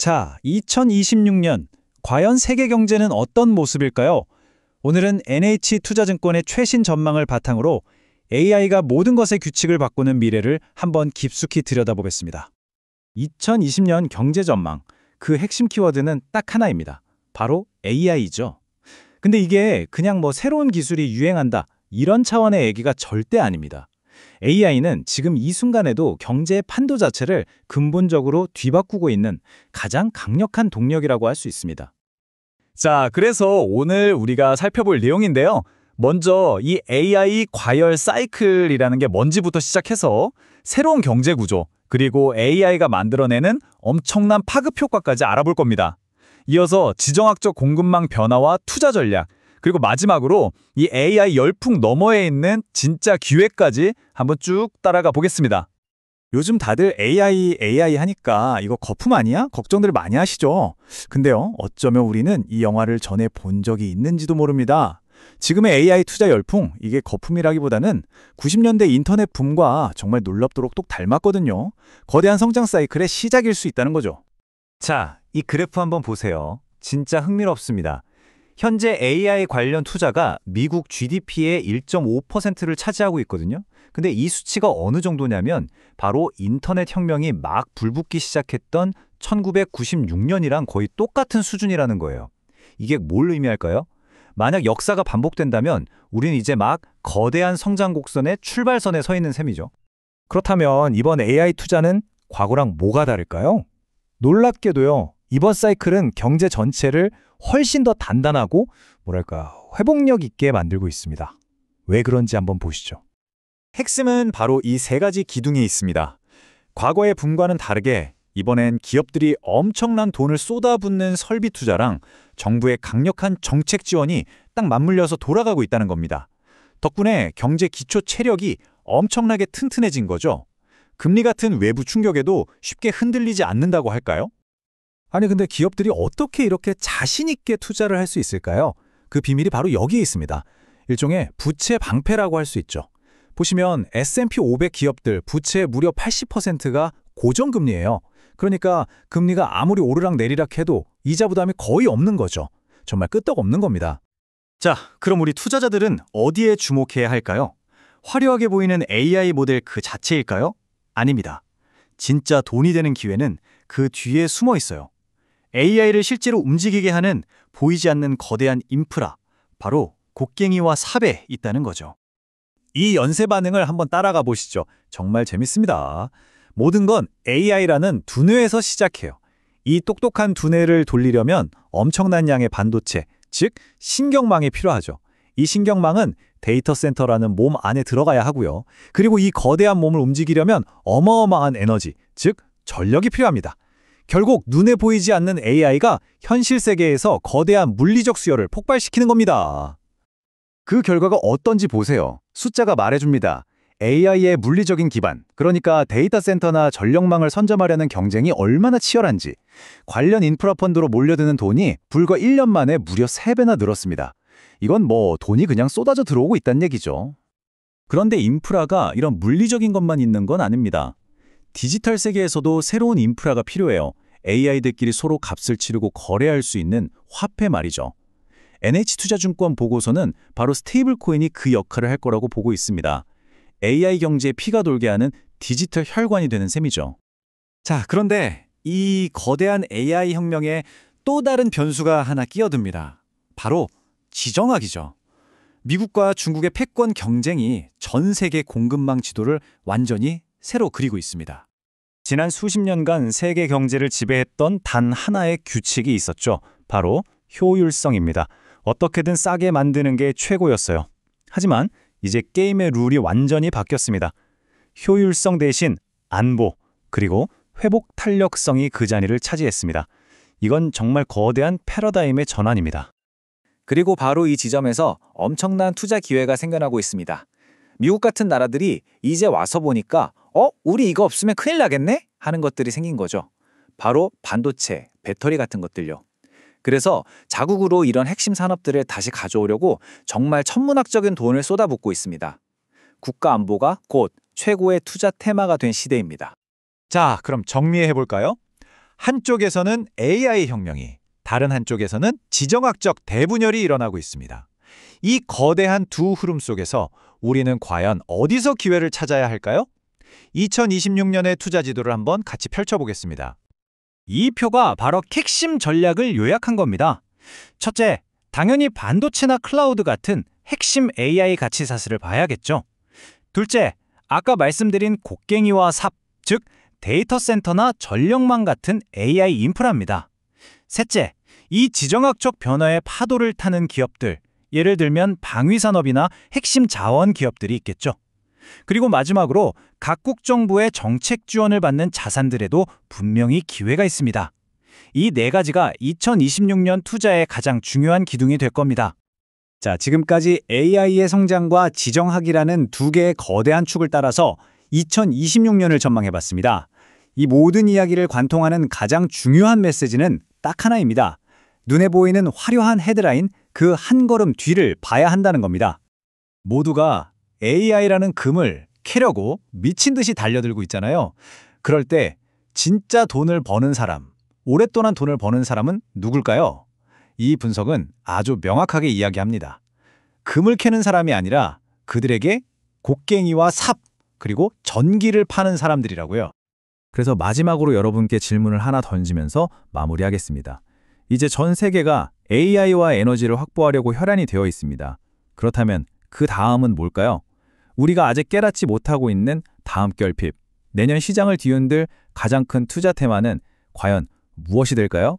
자, 2026년 과연 세계 경제는 어떤 모습일까요? 오늘은 NH투자증권의 최신 전망을 바탕으로 AI가 모든 것의 규칙을 바꾸는 미래를 한번 깊숙이 들여다보겠습니다. 2020년 경제 전망, 그 핵심 키워드는 딱 하나입니다. 바로 AI죠. 근데 이게 그냥 새로운 기술이 유행한다, 이런 차원의 얘기가 절대 아닙니다. AI는 지금 이 순간에도 경제의 판도 자체를 근본적으로 뒤바꾸고 있는 가장 강력한 동력이라고 할 수 있습니다. 자, 그래서 오늘 우리가 살펴볼 내용인데요. 먼저 이 AI 과열 사이클이라는 게 뭔지부터 시작해서 새로운 경제 구조, 그리고 AI가 만들어내는 엄청난 파급 효과까지 알아볼 겁니다. 이어서 지정학적 공급망 변화와 투자 전략, 그리고 마지막으로 이 AI 열풍 너머에 있는 진짜 기회까지 한번 쭉 따라가 보겠습니다. 요즘 다들 AI 하니까 이거 거품 아니야? 걱정들 많이 하시죠? 근데요, 어쩌면 우리는 이 영화를 전에 본 적이 있는지도 모릅니다. 지금의 AI 투자 열풍, 이게 거품이라기보다는 90년대 인터넷 붐과 정말 놀랍도록 똑 닮았거든요. 거대한 성장 사이클의 시작일 수 있다는 거죠. 자, 이 그래프 한번 보세요. 진짜 흥미롭습니다. 현재 AI 관련 투자가 미국 GDP의 1.5%를 차지하고 있거든요. 근데 이 수치가 어느 정도냐면 바로 인터넷 혁명이 막 불붙기 시작했던 1996년이랑 거의 똑같은 수준이라는 거예요. 이게 뭘 의미할까요? 만약 역사가 반복된다면 우린 이제 막 거대한 성장 곡선의 출발선에 서 있는 셈이죠. 그렇다면 이번 AI 투자는 과거랑 뭐가 다를까요? 놀랍게도요, 이번 사이클은 경제 전체를 훨씬 더 단단하고 회복력 있게 만들고 있습니다. 왜 그런지 한번 보시죠. 핵심은 바로 이 세 가지 기둥에 있습니다. 과거의 붐과는 다르게 이번엔 기업들이 엄청난 돈을 쏟아붓는 설비 투자랑 정부의 강력한 정책 지원이 딱 맞물려서 돌아가고 있다는 겁니다. 덕분에 경제 기초 체력이 엄청나게 튼튼해진 거죠. 금리 같은 외부 충격에도 쉽게 흔들리지 않는다고 할까요? 아니 근데 기업들이 어떻게 이렇게 자신 있게 투자를 할 수 있을까요? 그 비밀이 바로 여기에 있습니다. 일종의 부채 방패라고 할 수 있죠. 보시면 S&P 500 기업들 부채의 무려 80%가 고정금리예요. 그러니까 금리가 아무리 오르락 내리락 해도 이자 부담이 거의 없는 거죠. 정말 끄떡없는 겁니다. 자, 그럼 우리 투자자들은 어디에 주목해야 할까요? 화려하게 보이는 AI 모델 그 자체일까요? 아닙니다. 진짜 돈이 되는 기회는 그 뒤에 숨어 있어요. AI를 실제로 움직이게 하는 보이지 않는 거대한 인프라, 바로 곡괭이와 삽에 있다는 거죠. 이 연쇄 반응을 한번 따라가 보시죠. 정말 재밌습니다. 모든 건 AI라는 두뇌에서 시작해요. 이 똑똑한 두뇌를 돌리려면 엄청난 양의 반도체, 즉 신경망이 필요하죠. 이 신경망은 데이터 센터라는 몸 안에 들어가야 하고요. 그리고 이 거대한 몸을 움직이려면 어마어마한 에너지, 즉 전력이 필요합니다. 결국 눈에 보이지 않는 AI가 현실 세계에서 거대한 물리적 수요를 폭발시키는 겁니다. 그 결과가 어떤지 보세요. 숫자가 말해줍니다. AI의 물리적인 기반, 그러니까 데이터 센터나 전력망을 선점하려는 경쟁이 얼마나 치열한지, 관련 인프라 펀드로 몰려드는 돈이 불과 1년 만에 무려 3배나 늘었습니다. 이건 돈이 그냥 쏟아져 들어오고 있다는 얘기죠. 그런데 인프라가 이런 물리적인 것만 있는 건 아닙니다. 디지털 세계에서도 새로운 인프라가 필요해요. AI들끼리 서로 값을 치르고 거래할 수 있는 화폐 말이죠. NH투자증권 보고서는 바로 스테이블 코인이 그 역할을 할 거라고 보고 있습니다. AI 경제에 피가 돌게 하는 디지털 혈관이 되는 셈이죠. 자, 그런데 이 거대한 AI 혁명에 또 다른 변수가 하나 끼어듭니다. 바로 지정학이죠. 미국과 중국의 패권 경쟁이 전 세계 공급망 지도를 완전히 새로 그리고 있습니다. 지난 수십 년간 세계 경제를 지배했던 단 하나의 규칙이 있었죠. 바로 효율성입니다. 어떻게든 싸게 만드는 게 최고였어요. 하지만 이제 게임의 룰이 완전히 바뀌었습니다. 효율성 대신 안보, 그리고 회복 탄력성이 그 자리를 차지했습니다. 이건 정말 거대한 패러다임의 전환입니다. 그리고 바로 이 지점에서 엄청난 투자 기회가 생겨나고 있습니다. 미국 같은 나라들이 이제 와서 보니까 우리 이거 없으면 큰일 나겠네? 하는 것들이 생긴 거죠. 바로 반도체, 배터리 같은 것들요. 그래서 자국으로 이런 핵심 산업들을 다시 가져오려고 정말 천문학적인 돈을 쏟아붓고 있습니다. 국가 안보가 곧 최고의 투자 테마가 된 시대입니다. 자, 그럼 정리해볼까요? 한쪽에서는 AI 혁명이, 다른 한쪽에서는 지정학적 대분열이 일어나고 있습니다. 이 거대한 두 흐름 속에서 우리는 과연 어디서 기회를 찾아야 할까요? 2026년의 투자 지도를 한번 같이 펼쳐보겠습니다. 이 표가 바로 핵심 전략을 요약한 겁니다. 첫째, 당연히 반도체나 클라우드 같은 핵심 AI 가치 사슬을 봐야겠죠. 둘째, 아까 말씀드린 곡괭이와 삽, 즉 데이터 센터나 전력망 같은 AI 인프라입니다. 셋째, 이 지정학적 변화의 파도를 타는 기업들, 예를 들면 방위산업이나 핵심 자원 기업들이 있겠죠. 그리고 마지막으로 각국 정부의 정책 지원을 받는 자산들에도 분명히 기회가 있습니다. 이 네 가지가 2026년 투자의 가장 중요한 기둥이 될 겁니다. 자, 지금까지 AI의 성장과 지정학이라는 두 개의 거대한 축을 따라서 2026년을 전망해봤습니다. 이 모든 이야기를 관통하는 가장 중요한 메시지는 딱 하나입니다. 눈에 보이는 화려한 헤드라인, 그 한 걸음 뒤를 봐야 한다는 겁니다. 모두가 AI라는 금을 캐려고 미친 듯이 달려들고 있잖아요. 그럴 때 진짜 돈을 버는 사람, 오랫동안 돈을 버는 사람은 누굴까요? 이 분석은 아주 명확하게 이야기합니다. 금을 캐는 사람이 아니라 그들에게 곡괭이와 삽, 그리고 전기를 파는 사람들이라고요. 그래서 마지막으로 여러분께 질문을 하나 던지면서 마무리하겠습니다. 이제 전 세계가 AI와 에너지를 확보하려고 혈안이 되어 있습니다. 그렇다면 그 다음은 뭘까요? 우리가 아직 깨닫지 못하고 있는 다음 결핍, 내년 시장을 뒤흔들 가장 큰 투자 테마는 과연 무엇이 될까요?